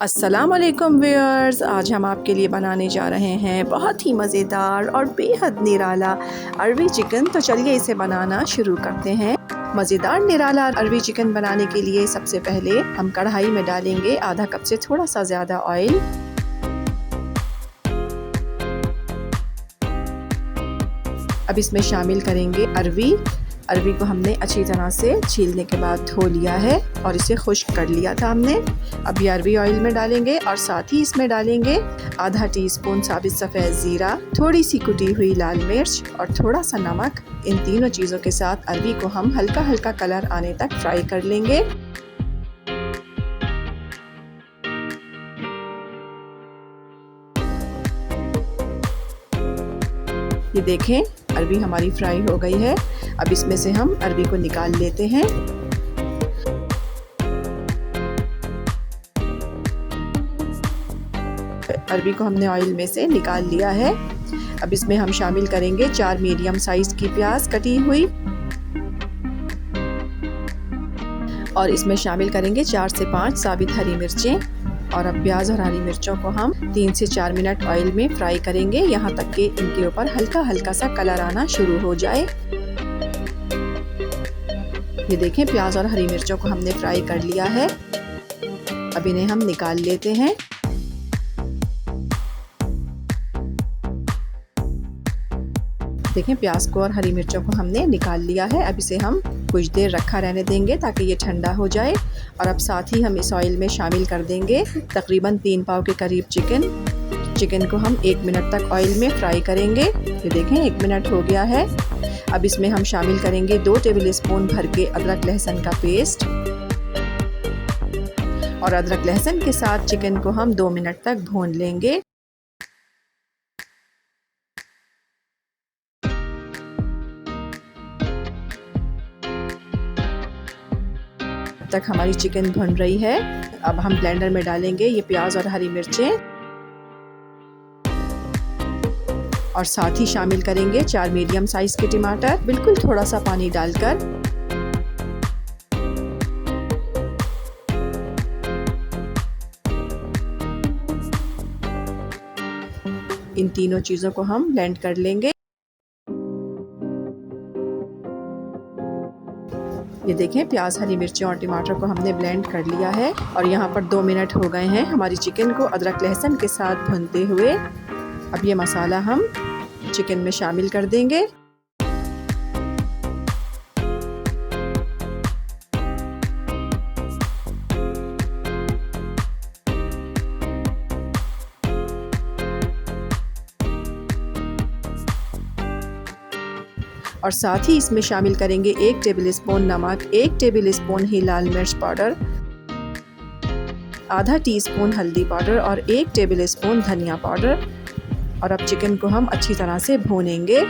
अस्सलाम वालेकुम व्यूअर्स, आज हम आपके लिए बनाने जा रहे हैं बहुत ही मज़ेदार और बेहद निराला अरबी चिकन। तो चलिए इसे बनाना शुरू करते हैं। मज़ेदार निराला अरबी चिकन बनाने के लिए सबसे पहले हम कढ़ाई में डालेंगे आधा कप से थोड़ा सा ज़्यादा ऑयल। अब इसमें शामिल करेंगे अरबी को हमने अच्छी तरह से छीलने के बाद धो लिया है और इसे खुश्क कर लिया था हमने। अब ये अरबी ऑयल में डालेंगे और साथ ही इसमें डालेंगे आधा टीस्पून साबित सफ़ेद ज़ीरा, थोड़ी सी कुटी हुई लाल मिर्च और थोड़ा सा नमक। इन तीनों चीज़ों के साथ अरबी को हम हल्का हल्का कलर आने तक फ्राई कर लेंगे। ये देखें, अरबी हमारी फ्राई हो गई है। अब इसमें से हम अरबी को निकाल लेते हैं। अरबी को हमने ऑयल में से निकाल लिया है। अब इसमें हम शामिल करेंगे 4 मीडियम साइज की प्याज कटी हुई और इसमें शामिल करेंगे 4 से 5 साबित हरी मिर्चें। और अब प्याज और हरी मिर्चों को हम 3 से 4 मिनट ऑयल में फ्राई करेंगे, यहाँ तक कि इनके ऊपर हल्का हल्का सा कलर आना शुरू हो जाए। ये देखें, प्याज और हरी मिर्चों को हमने फ्राई कर लिया है। अब इन्हें हम निकाल लेते हैं। देखें, प्याज को और हरी मिर्चों को हमने निकाल लिया है। अब इसे हम कुछ देर रखा रहने देंगे ताकि ये ठंडा हो जाए। और अब साथ ही हम इस ऑयल में शामिल कर देंगे तकरीबन 3 पाव के करीब चिकन को हम 1 मिनट तक ऑयल में फ्राई करेंगे। ये देखें, 1 मिनट हो गया है। अब इसमें हम शामिल करेंगे 2 टेबल स्पून भर के अदरक लहसुन का पेस्ट और अदरक लहसुन के साथ चिकन को हम 2 मिनट तक भून लेंगे। तक हमारी चिकन भुन रही है। अब हम ब्लेंडर में डालेंगे ये प्याज और हरी मिर्चें और साथ ही शामिल करेंगे 4 मीडियम साइज के टमाटर, बिल्कुल थोड़ा सा पानी डालकर। इन तीनों चीज़ों को हम ब्लेंड कर लेंगे। ये देखें, प्याज हरी मिर्चें और टमाटर को हमने ब्लेंड कर लिया है और यहाँ पर 2 मिनट हो गए हैं हमारी चिकन को अदरक लहसुन के साथ भूनते हुए। अब ये मसाला हम चिकन में शामिल कर देंगे। और साथ ही इसमें शामिल करेंगे 1 टेबल स्पून नमक, 1 टेबल स्पून ही लाल मिर्च पाउडर, आधा टीस्पून हल्दी पाउडर और 1 टेबल स्पून धनिया पाउडर। और अब चिकन को हम अच्छी तरह से भूनेंगे।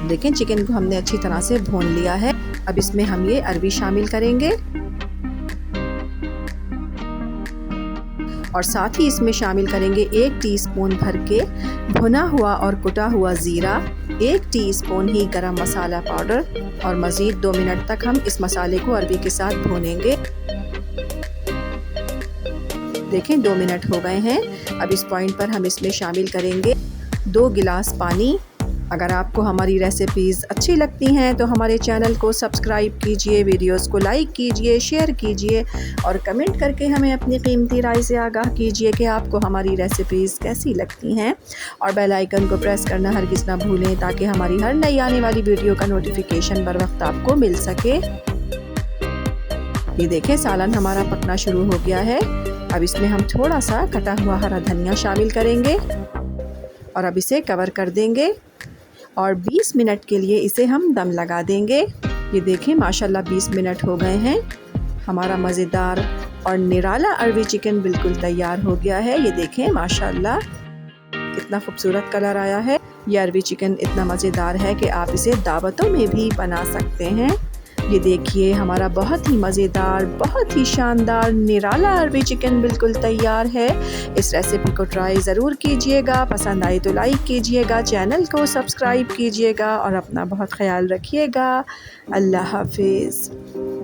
देखें, चिकन को हमने अच्छी तरह से भून लिया है। अब इसमें हम ये अरबी शामिल करेंगे और साथ ही इसमें शामिल करेंगे 1 टीस्पून भर के भुना हुआ और कुटा हुआ ज़ीरा, 1 टीस्पून ही गरम मसाला पाउडर और मज़ीद 2 मिनट तक हम इस मसाले को अरबी के साथ भूनेंगे। देखें, 2 मिनट हो गए हैं। अब इस पॉइंट पर हम इसमें शामिल करेंगे 2 गिलास पानी। अगर आपको हमारी रेसिपीज़ अच्छी लगती हैं तो हमारे चैनल को सब्सक्राइब कीजिए, वीडियोस को लाइक कीजिए, शेयर कीजिए और कमेंट करके हमें अपनी कीमती राय से आगाह कीजिए कि आपको हमारी रेसिपीज़ कैसी लगती हैं। और बेल आइकन को प्रेस करना हरगिज़ ना भूलें ताकि हमारी हर नई आने वाली वीडियो का नोटिफिकेशन बर वक्त आपको मिल सके। ये देखें, सालन हमारा पकना शुरू हो गया है। अब इसमें हम थोड़ा सा कटा हुआ हरा धनिया शामिल करेंगे और अब इसे कवर कर देंगे और 20 मिनट के लिए इसे हम दम लगा देंगे। ये देखें, माशाल्लाह 20 मिनट हो गए हैं। हमारा मज़ेदार और निराला अरबी चिकन बिल्कुल तैयार हो गया है। ये देखें, माशाल्लाह कितना खूबसूरत कलर आया है। ये अरबी चिकन इतना मज़ेदार है कि आप इसे दावतों में भी बना सकते हैं। ये देखिए हमारा बहुत ही मज़ेदार, बहुत ही शानदार निराला अरबी चिकन बिल्कुल तैयार है। इस रेसिपी को ट्राई ज़रूर कीजिएगा, पसंद आए तो लाइक कीजिएगा, चैनल को सब्सक्राइब कीजिएगा और अपना बहुत ख्याल रखिएगा। अल्लाह हाफ़िज़।